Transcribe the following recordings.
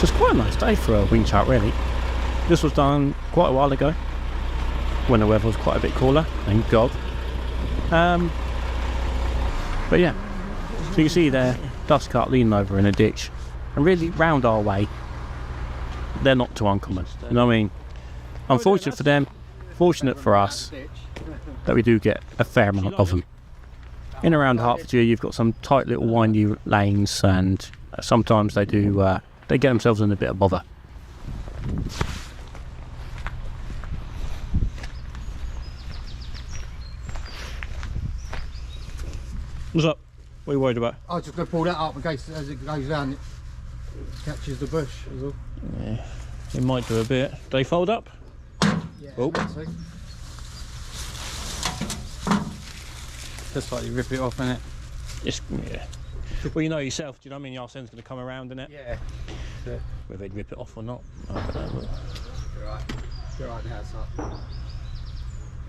it's quite a nice day for a winch out, really. This was done quite a while ago when the weather was quite a bit cooler, thank God. But yeah, so you can see there, dust cart leaning over in a ditch, and really round our way, they're not too uncommon. You know what I mean? Unfortunate for them, fortunate for us, that we do get a fair amount of them. In and around Hertfordshire, you've got some tight little windy lanes, and sometimes they do they get themselves in a bit of bother. What's up? What are you worried about? I was just going to pull that up in case as it goes down it catches the bush as well. Yeah, it might do a bit. Do they fold up? Yeah, oh. Just like you rip it off, innit? Just, yeah. Well, you know yourself, do you know what I mean? The arsene's going to come around, innit? Yeah. Whether they'd rip it off or not. I don't know. You're right. You're right now, son.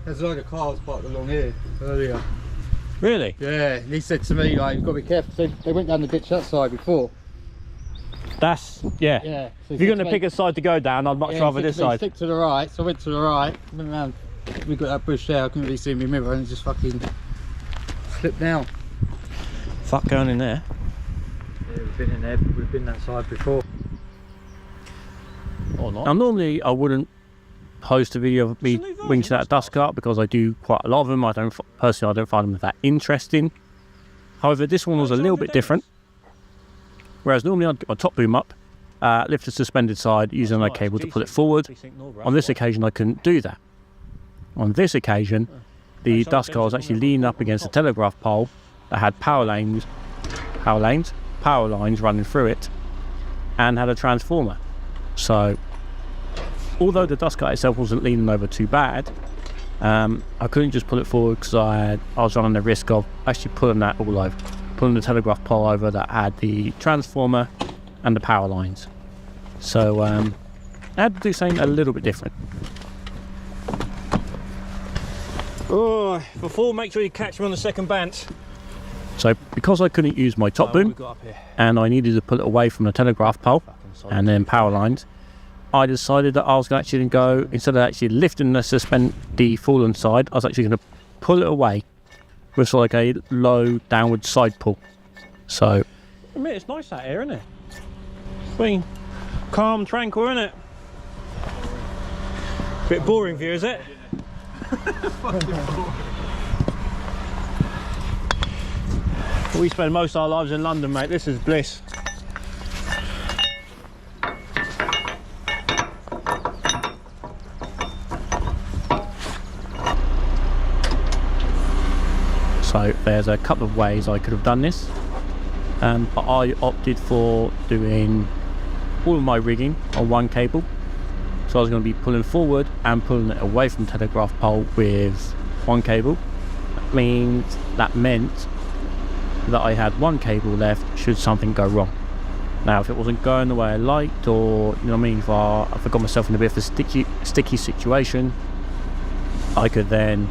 There's a load of cars parked along here earlier. Really? Yeah, he said to me, like, you've got to be careful. They went down the ditch that side before. That's, yeah. Yeah. So if you're going to pick a side to go down, I'd much rather this side. Stick to the right, so I went to the right, went around, we got that bush there, I couldn't really see my mirror, and it just fucking slipped down. Fuck going in there. Yeah, we've been in there, we've been that side before. Or not. Now normally I wouldn't post a video of me winching that dust cart because I do quite a lot of them. Personally I don't find them that interesting. However, this one was a little bit different. Whereas normally I'd get my top boom up, lift the suspended side using a cable to pull it forward. On this occasion I couldn't do that. On this occasion the dust cart was actually leaning up against a telegraph pole that had power lines running through it, and had a transformer. So although the dust cart itself wasn't leaning over too bad, I couldn't just pull it forward because I was running the risk of actually pulling that all over, pulling the telegraph pole over that had the transformer and the power lines. So I had to do something a little bit different. Oh, before, make sure you catch me on the second band. So because I couldn't use my top boom and I needed to pull it away from the telegraph pole and then power lines, I decided that I was actually going to go, instead of actually lifting the fallen side, I was actually going to pull it away with like a low downward side pull. So I mean, it's nice out here, isn't it? I mean, calm, tranquil, isn't it? Bit boring view, is it? We spend most of our lives in London, mate. This is bliss. So there's a couple of ways I could have done this, but I opted for doing all of my rigging on one cable. So I was going to be pulling forward and pulling it away from the telegraph pole with one cable. That meant that I had one cable left should something go wrong. Now if it wasn't going the way I liked, or you know what I mean, if I got myself in a bit of a sticky situation, I could then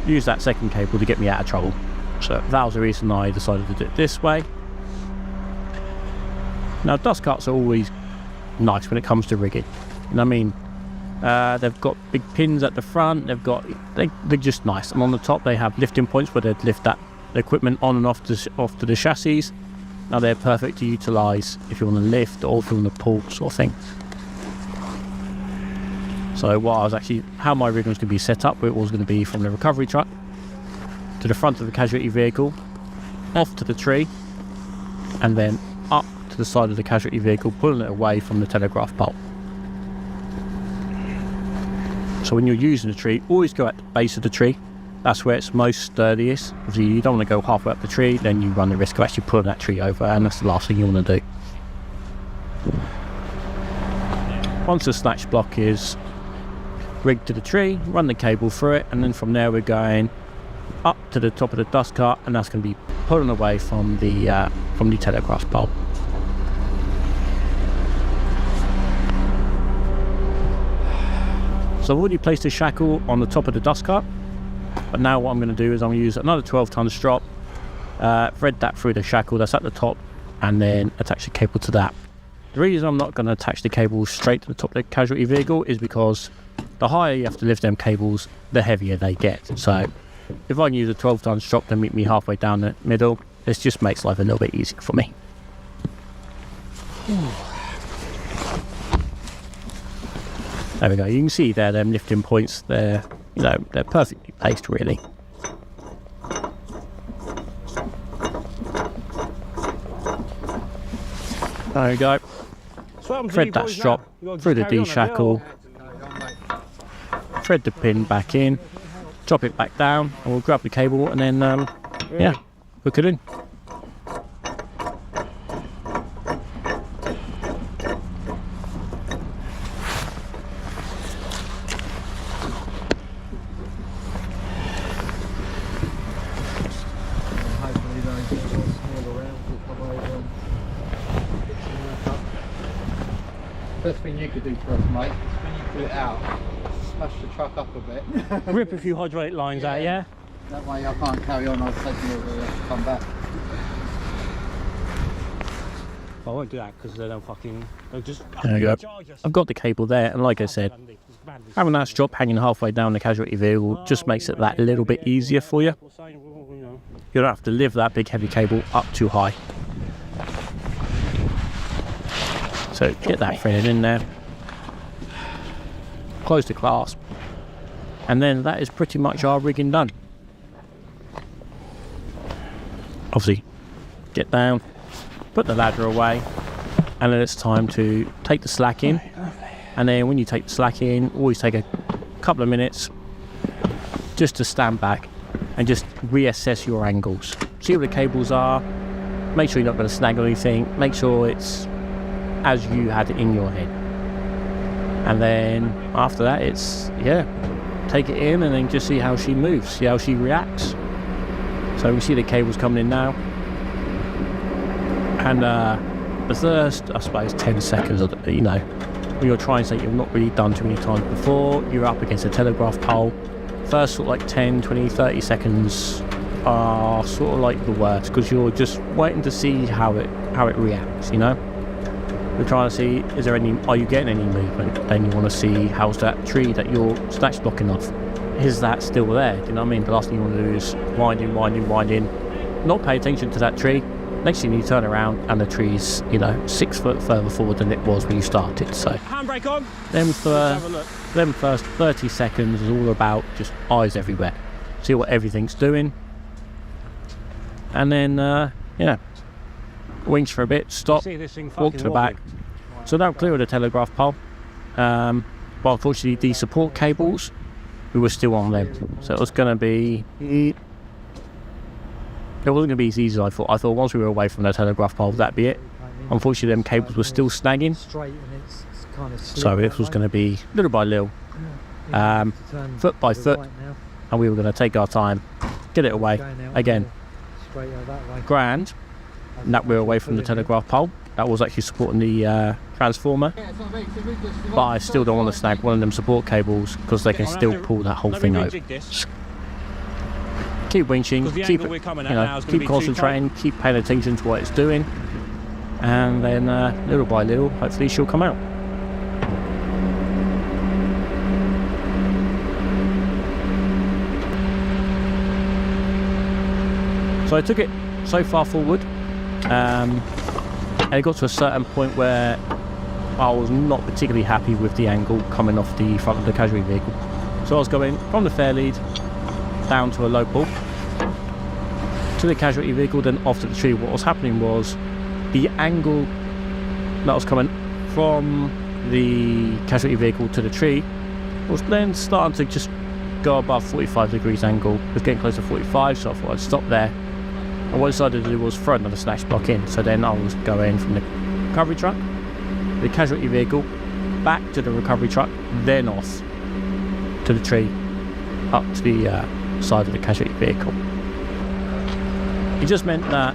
use that second cable to get me out of trouble. So that was the reason I decided to do it this way. Now dust carts are always nice when it comes to rigging. You know what I mean? They've got big pins at the front, they're just nice, and on the top they have lifting points where they'd lift that the equipment on and off to the chassis. Now they're perfect to utilise if you want to lift or if you want to pull, sort of thing. So how my rigging was going to be set up, it was going to be from the recovery truck to the front of the casualty vehicle, off to the tree, and then up to the side of the casualty vehicle, pulling it away from the telegraph pole. So when you're using the tree, always go at the base of the tree. That's where it's most sturdiest. Obviously you don't want to go halfway up the tree, then you run the risk of actually pulling that tree over, and that's the last thing you want to do. Once the snatch block is rigged to the tree, run the cable through it, and then from there we're going up to the top of the dust cart, and that's going to be pulling away from the telegraph pole. So I've already placed a shackle on the top of the dust cart, but now what I'm going to do is I'm going to use another 12-ton strop, thread that through the shackle that's at the top, and then attach the cable to that. The reason I'm not going to attach the cables straight to the top of the casualty vehicle is because the higher you have to lift them cables, the heavier they get. So if I can use a 12-ton strop to meet me halfway down the middle, this just makes life a little bit easier for me. There we go. You can see there them lifting points. They're, you know, they're perfectly placed really. There we go. Thread that strop through the D-shackle. Thread the pin back in. Drop it back down, and we'll grab the cable and then, yeah, hook it in. Best thing you could do for us, mate, is when you put it out, smash the truck up a bit. Rip a few hydraulic lines out, yeah? That way I can't carry on, I'll take you over and come back. I won't do that because they'll just there you go. I've got the cable there, and like I said, having that strop hanging halfway down the casualty vehicle just makes it that little bit easier for you. You don't have to lift that big heavy cable up too high. So get that threaded in there, close the clasp, and then that is pretty much our rigging done. Obviously, get down, put the ladder away, and then it's time to take the slack in. And then when you take the slack in, always take a couple of minutes just to stand back and just reassess your angles. See where the cables are, make sure you're not going to snag anything, make sure it's as you had it in your head. And then after that, it's, yeah, take it in and then just see how she moves, see how she reacts. So we see the cables coming in now. And the first, I suppose, 10 seconds, you know, when you're trying something you've not really done too many times before, you're up against a telegraph pole. First sort of like 10, 20, 30 seconds are sort of like the worst, because you're just waiting to see how it reacts, you know. You're trying to see, is there any, are you getting any movement? Then you want to see, how's that tree that you're snatch blocking off? Is that still there? Do you know what I mean? The last thing you want to do is wind in, not pay attention to that tree. Next thing you turn around and the tree's, you know, 6 foot further forward than it was when you started. So handbrake on. Them first 30 seconds is all about just eyes everywhere. See what everything's doing. And then, yeah, winch for a bit, stop, walk to the back. So now clear of the telegraph pole. But unfortunately the support cables, we were still on them. So it was going to be, it wasn't going to be as easy as I thought. I thought once we were away from the telegraph pole, that'd be it. Unfortunately them cables were still snagging. So this was going to be little by little, foot by foot. And we were going to take our time, get it away. Again, grand. And that we're away from the telegraph pole. That was actually supporting the transformer. But I still don't want to snag one of them support cables because they can still pull that whole thing out. Keep winching, keep, you know, keep concentrating, keep paying attention to what it's doing. And then little by little, hopefully she'll come out. So I took it so far forward, and it got to a certain point where I was not particularly happy with the angle coming off the front of the casualty vehicle. So I was going from the fair lead down to a low pull to the casualty vehicle, then off to the tree. What was happening was the angle that was coming from the casualty vehicle to the tree was then starting to just go above 45 degrees angle. It was getting close to 45, so I thought I'd stop there. And what I decided to do was throw another snatch block in. So then I was going from the recovery truck, the casualty vehicle, back to the recovery truck, then off to the tree, up to the side of the casualty vehicle. It just meant that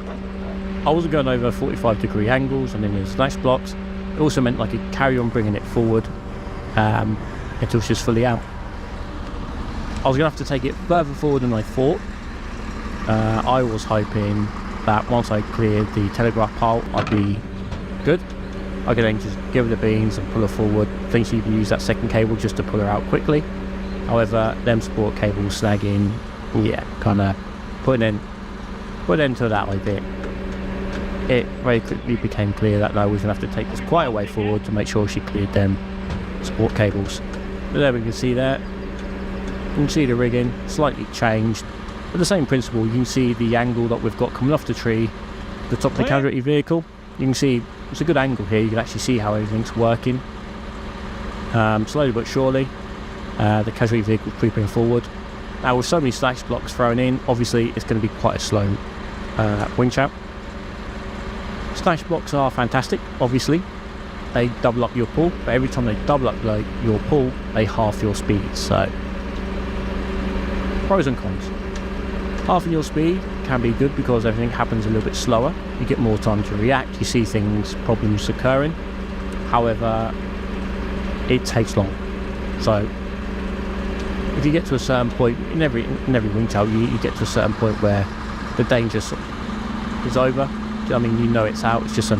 I wasn't going over 45 degree angles and then the snatch blocks. It also meant I could carry on bringing it forward until she was fully out. I was going to have to take it further forward than I thought. I was hoping that once I cleared the telegraph pole I'd be good, I can then just give her the beans and pull her forward. I think she even used that second cable just to pull her out quickly. However, them support cables snagging, yeah, kind of put an end to that idea. It very quickly became clear that no, we're going to have to take this quite a way forward to make sure she cleared them support cables. But there we can see that. You can see the rigging slightly changed, but the same principle. You can see the angle that we've got coming off the tree, the top of the casualty vehicle. You can see it's a good angle here. You can actually see how everything's working. Slowly but surely, the casualty vehicle creeping forward. Now with so many slash blocks thrown in, obviously it's going to be quite a slow winch out. Slash blocks are fantastic, obviously. They double up your pull, but every time they double up your pull, they halve your speed. So, pros and cons. Halving your speed can be good because everything happens a little bit slower. You get more time to react, you see things, problems occurring. However, it takes long. So, if you get to a certain point, in every winch out, you get to a certain point where the danger is over. I mean, you know it's out. It's just a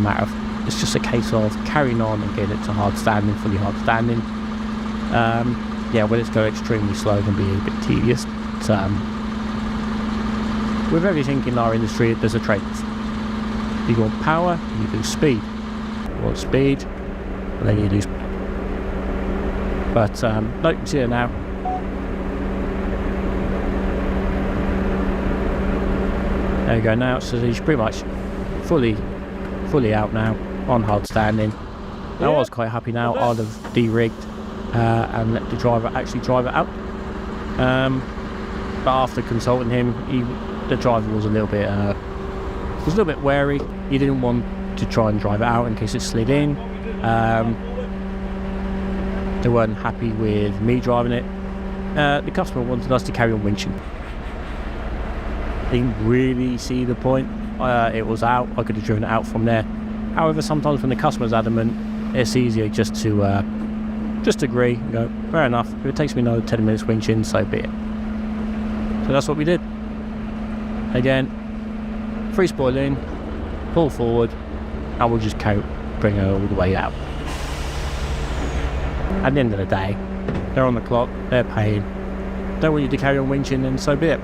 case of carrying on and getting it to hard standing, fully hard standing. Yeah, when it's going extremely slow, it can be a bit tedious. But, with everything in our industry, there's a trade-off. You want power, you lose speed. You want speed, and then you lose. But no, you can see it now. There you go now. So he's pretty much fully out now on hard standing. Now I was quite happy now. I'd have de-rigged and let the driver actually drive it out. But after consulting him, the driver was a little bit wary. He didn't want to try and drive it out in case it slid in. They weren't happy with me driving it. The customer wanted us to carry on winching. Didn't really see the point. It was out. I could have driven it out from there. However, sometimes when the customer's adamant, it's easier just to just agree and go, fair enough. If it takes me another 10 minutes winching, so be it. So that's what we did. Again, free spoil in, pull forward, and we'll just bring her all the way out. At the end of the day, they're on the clock, they're paying. Don't want you to carry on winching, and so be it.